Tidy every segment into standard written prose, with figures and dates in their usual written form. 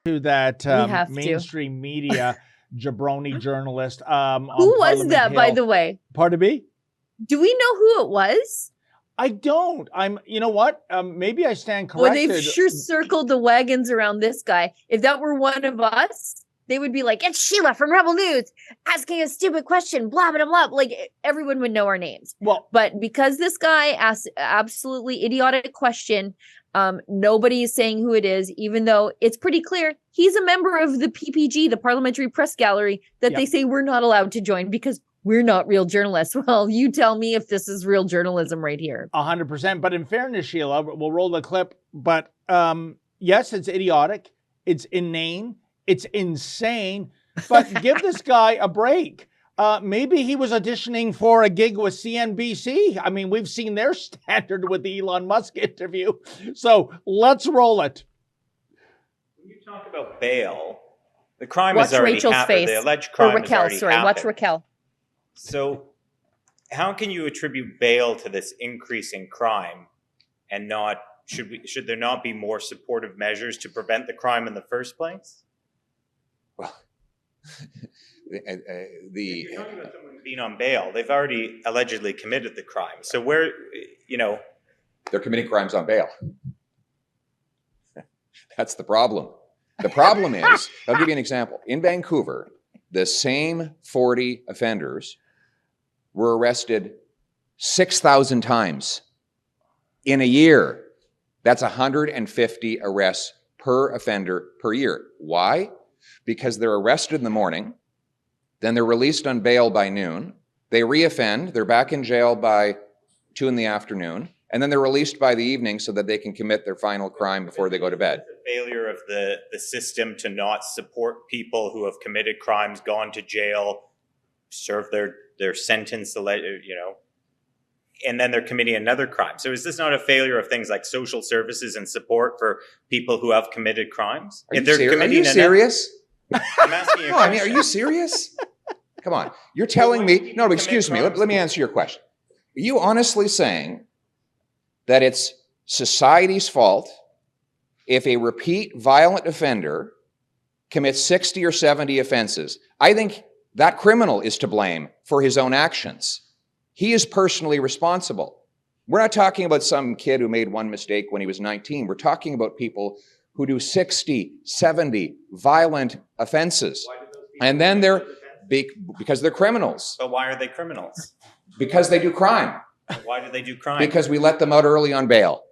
To that We have to. mainstream media jabroni journalist Who on was Parliament that, by Hill. the way? Pardon me? Do we know who it was? I don't. You know what? Maybe I stand Well, corrected. they've sure circled the wagons around this guy. If that were one of us, they would be like, it's Sheila from Rebel News asking a stupid question, blah, blah, blah. Like, everyone would know our names. Well, but because this guy asked absolutely idiotic question, nobody is saying who it is, even though it's pretty clear he's a member of the PPG, the Parliamentary Press Gallery, that they say we're not allowed to join because we're not real journalists. Well, you tell me if this is real journalism right here. 100%. But in fairness, Sheila, we'll roll the clip. But yes, it's idiotic. It's inane. It's insane. But give this guy a break. Maybe he was auditioning for a gig with CNBC. I mean, we've seen their standard with the Elon Musk interview. So let's roll it. When you talk about bail, the crime has already Rachel's happened. face. The alleged crime Raquel, has already happened. Watch Raquel. So how can you attribute bail to this increase in crime and not, should there not be more supportive measures to prevent the crime in the first place? Well, if you're talking about someone being on bail, they've already allegedly committed the crime. So where, they're committing crimes on bail. That's the problem. The problem is, I'll give you an example. In Vancouver, the same 40 offenders were arrested 6,000 times in a year. That's 150 arrests per offender per year. Why? Because they're arrested in the morning, then they're released on bail by noon, they reoffend, they're back in jail by 2 p.m, and then they're released by the evening so that they can commit their final crime before they go to bed. The failure of the system to not support people who have committed crimes, gone to jail, served their sentence, and then they're committing another crime. So is this not a failure of things like social services and support for people who have committed crimes? Are you serious? I'm asking you a question. No, I mean, are you serious? Come on. You're telling me, no, excuse me, let me answer your question. Are you honestly saying that it's society's fault if a repeat violent offender commits 60 or 70 offenses? I think that criminal is to blame for his own actions. He is personally responsible. We're not talking about some kid who made one mistake when he was 19. We're talking about people who do 60, 70 violent offenses. And then because they're criminals. But why are they criminals? Because they do crime. Why do they do crime? Because we let them out early on bail.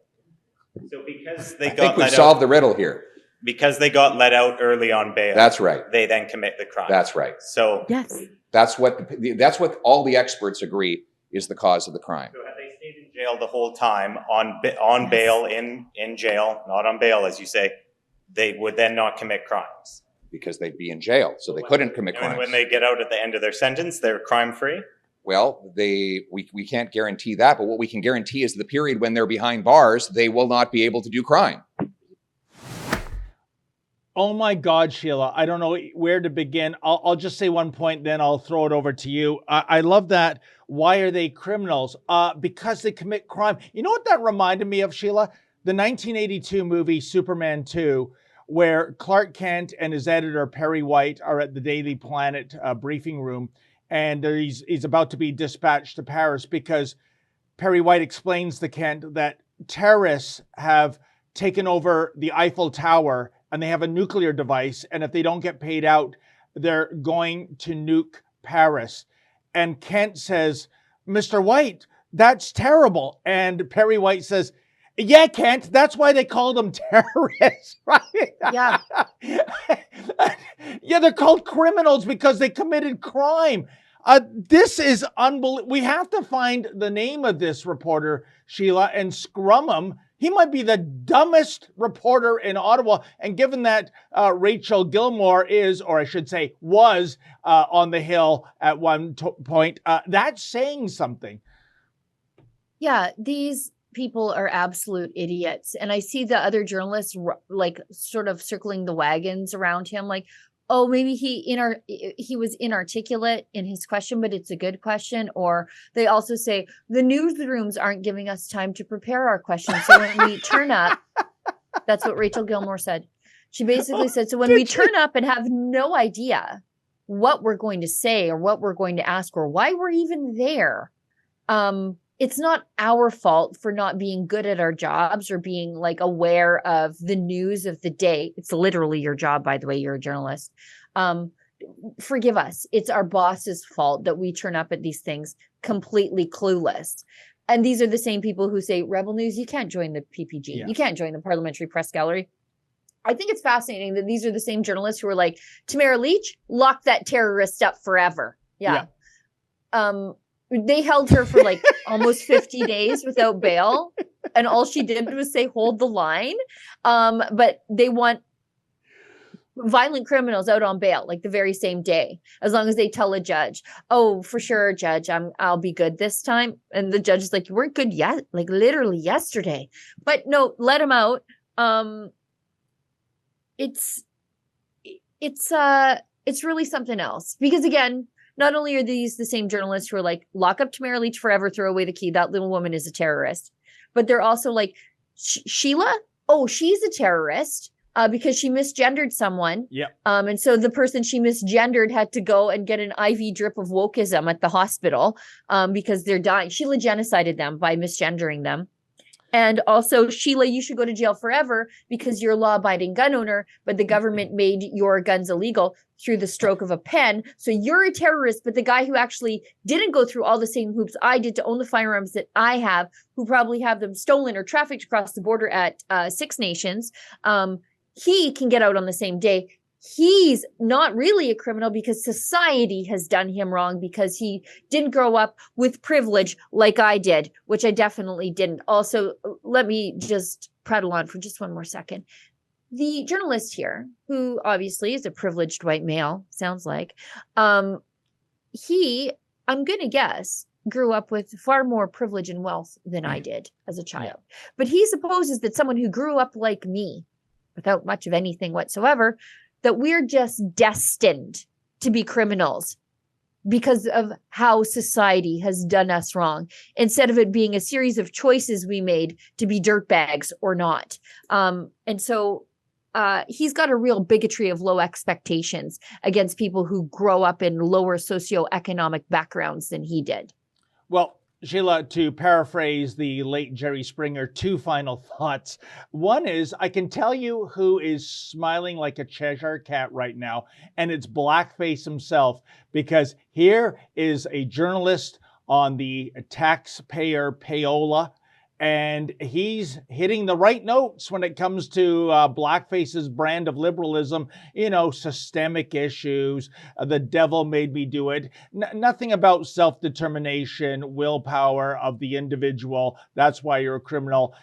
So because they I think we've solved the riddle here. Because they got let out early on bail. That's right. They then commit the crime. That's right. So yes, that's what all the experts agree is the cause of the crime. So had they stayed in jail the whole time on bail in jail, not on bail as you say, they would then not commit crimes. Because they'd be in jail, so they couldn't commit crimes. And when they get out at the end of their sentence, they're crime free? Well, we can't guarantee that, but what we can guarantee is the period when they're behind bars, they will not be able to do crime. Oh my God, Sheila, I don't know where to begin. I'll just say one point, then I'll throw it over to you. I love that. Why are they criminals? Because they commit crime. You know what that reminded me of, Sheila? The 1982 movie Superman 2, where Clark Kent and his editor, Perry White, are at the Daily Planet briefing room, and he's about to be dispatched to Paris because Perry White explains to Kent that terrorists have taken over the Eiffel Tower and they have a nuclear device, and if they don't get paid out, they're going to nuke Paris. And Kent says, Mr. White, that's terrible. And Perry White says, yeah, Kent, that's why they call them terrorists, right? Yeah. Yeah, they're called criminals because they committed crime. This is unbelievable. We have to find the name of this reporter, Sheila, and scrum him. He might be the dumbest reporter in Ottawa. And given that Rachel Gilmore is, or I should say was, on the Hill at one point, that's saying something. Yeah, these people are absolute idiots. And I see the other journalists like sort of circling the wagons around him like, oh, maybe he was inarticulate in his question, but it's a good question. Or they also say the newsrooms aren't giving us time to prepare our questions. So when we turn up, that's what Rachel Gilmore said. She basically said, so when we turn up and have no idea what we're going to say or what we're going to ask or why we're even there, it's not our fault for not being good at our jobs or being like aware of the news of the day. It's literally your job, by the way, you're a journalist. Forgive us. It's our boss's fault that we turn up at these things completely clueless. And these are the same people who say, Rebel News, you can't join the PPG. Yeah. You can't join the Parliamentary Press Gallery. I think it's fascinating that these are the same journalists who are like, Tamara Leach, lock that terrorist up forever. Yeah. They held her for like almost 50 days without bail. And all she did was say, hold the line. But they want violent criminals out on bail, like the very same day, as long as they tell a judge, oh, for sure, judge, I'll be good this time. And the judge is like, you weren't good yet, like literally yesterday. But no, let him out. It's really something else, because again, not only are these the same journalists who are like, lock up Tamara Leach forever, throw away the key, that little woman is a terrorist, but they're also like, Sheila, oh, she's a terrorist because she misgendered someone. Yeah. And so the person she misgendered had to go and get an IV drip of wokeism at the hospital because they're dying. Sheila genocided them by misgendering them. And also, Sheila, you should go to jail forever because you're a law-abiding gun owner, but the government made your guns illegal through the stroke of a pen. So you're a terrorist, but the guy who actually didn't go through all the same hoops I did to own the firearms that I have, who probably have them stolen or trafficked across the border at Six Nations, he can get out on the same day. He's not really a criminal because society has done him wrong because he didn't grow up with privilege like I did, which I definitely didn't. Also, let me just prattle on for just one more second. The journalist here, who obviously is a privileged white male, sounds like, he, I'm going to guess, grew up with far more privilege and wealth than I did as a child. Yeah. But he supposes that someone who grew up like me, without much of anything whatsoever, that we're just destined to be criminals because of how society has done us wrong, instead of it being a series of choices we made to be dirtbags or not. And so he's got a real bigotry of low expectations against people who grow up in lower socioeconomic backgrounds than he did. Well, Sheila, to paraphrase the late Jerry Springer, two final thoughts. One is, I can tell you who is smiling like a Cheshire cat right now, and it's Blackface himself, because here is a journalist on the taxpayer payola, and he's hitting the right notes when it comes to Blackface's brand of liberalism, you know, systemic issues, the devil made me do it, nothing about self-determination, willpower of the individual. That's why you're a criminal.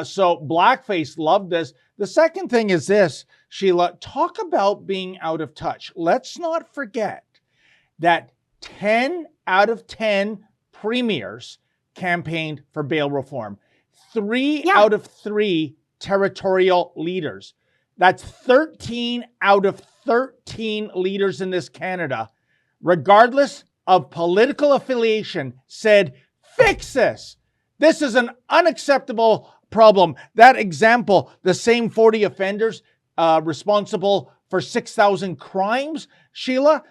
So Blackface loved this. The second thing is this, Sheila, talk about being out of touch. Let's not forget that 10 out of 10 premiers campaigned for bail reform. 3 out of 3 territorial leaders. That's 13 out of 13 leaders in this Canada, regardless of political affiliation, said, fix this. This is an unacceptable problem. That example, the same 40 offenders responsible for 6,000 crimes, Sheila.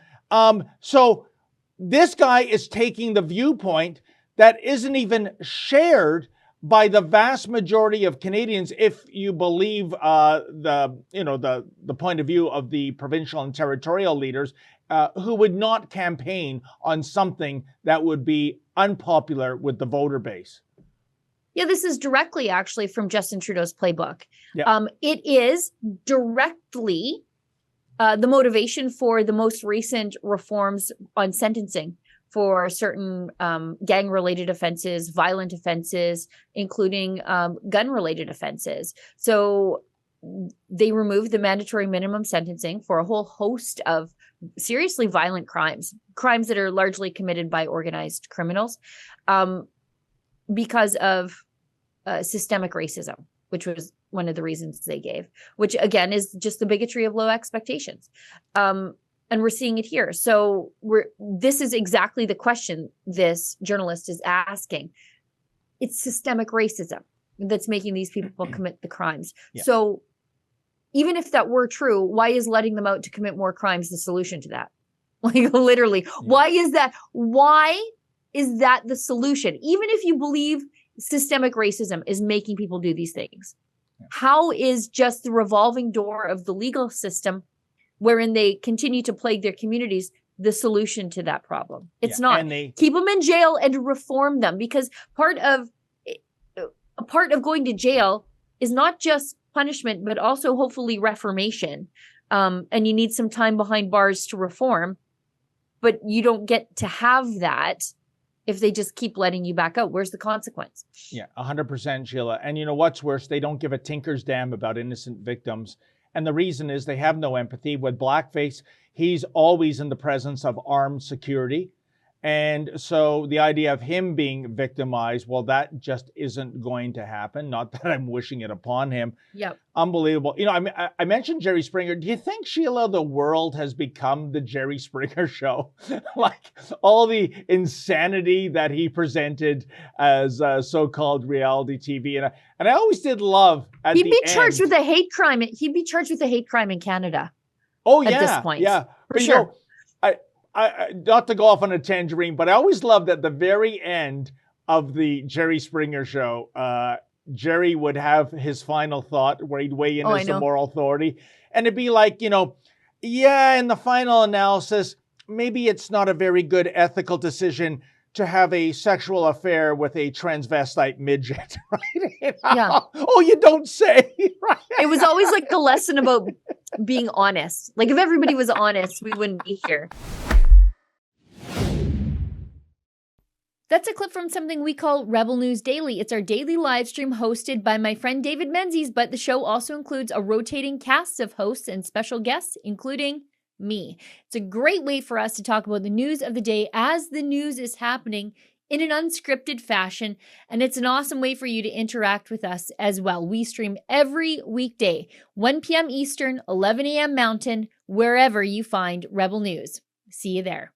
So this guy is taking the viewpoint that isn't even shared by the vast majority of Canadians, if you believe the point of view of the provincial and territorial leaders, who would not campaign on something that would be unpopular with the voter base. Yeah, this is directly actually from Justin Trudeau's playbook. Yeah. It is directly the motivation for the most recent reforms on sentencing for certain gang-related offenses, violent offenses, including gun-related offenses. So they removed the mandatory minimum sentencing for a whole host of seriously violent crimes that are largely committed by organized criminals, because of systemic racism, which was one of the reasons they gave, which again is just the bigotry of low expectations. And we're seeing it here. So this is exactly the question this journalist is asking. It's systemic racism that's making these people commit the crimes. Yeah. So even if that were true, why is letting them out to commit more crimes the solution to that? Like literally, why is that? Why is that the solution? Even if you believe systemic racism is making people do these things, how is just the revolving door of the legal system wherein they continue to plague their communities the solution to that problem? It's not. And keep them in jail and reform them, because part of going to jail is not just punishment, but also hopefully reformation. And you need some time behind bars to reform, but you don't get to have that if they just keep letting you back out. Where's the consequence? Yeah, 100%, Sheila. And you know what's worse? They don't give a tinker's damn about innocent victims. And the reason is they have no empathy. With blackface, he's always in the presence of armed security. And so the idea of him being victimized, well, that just isn't going to happen. Not that I'm wishing it upon him. Yep. Unbelievable. You know, I mentioned Jerry Springer. Do you think, Sheila, the world has become the Jerry Springer show? Like all the insanity that he presented as so-called reality TV. And I always did love at He'd the be end. charged with a hate crime. He'd be charged with a hate crime in Canada. Oh, yeah. At this point. Yeah. For sure. You know, I not to go off on a tangerine, but I always loved at the very end of the Jerry Springer show, Jerry would have his final thought where he'd weigh in as the moral authority. And it'd be like, you know, yeah, in the final analysis, maybe it's not a very good ethical decision to have a sexual affair with a transvestite midget, right? Yeah. Oh, you don't say, right? It was always like the lesson about being honest. Like if everybody was honest, we wouldn't be here. That's a clip from something we call Rebel News Daily. It's our daily live stream hosted by my friend David Menzies, but the show also includes a rotating cast of hosts and special guests, including me. It's a great way for us to talk about the news of the day as the news is happening in an unscripted fashion, and it's an awesome way for you to interact with us as well. We stream every weekday, 1 p.m. Eastern, 11 a.m. Mountain, wherever you find Rebel News. See you there.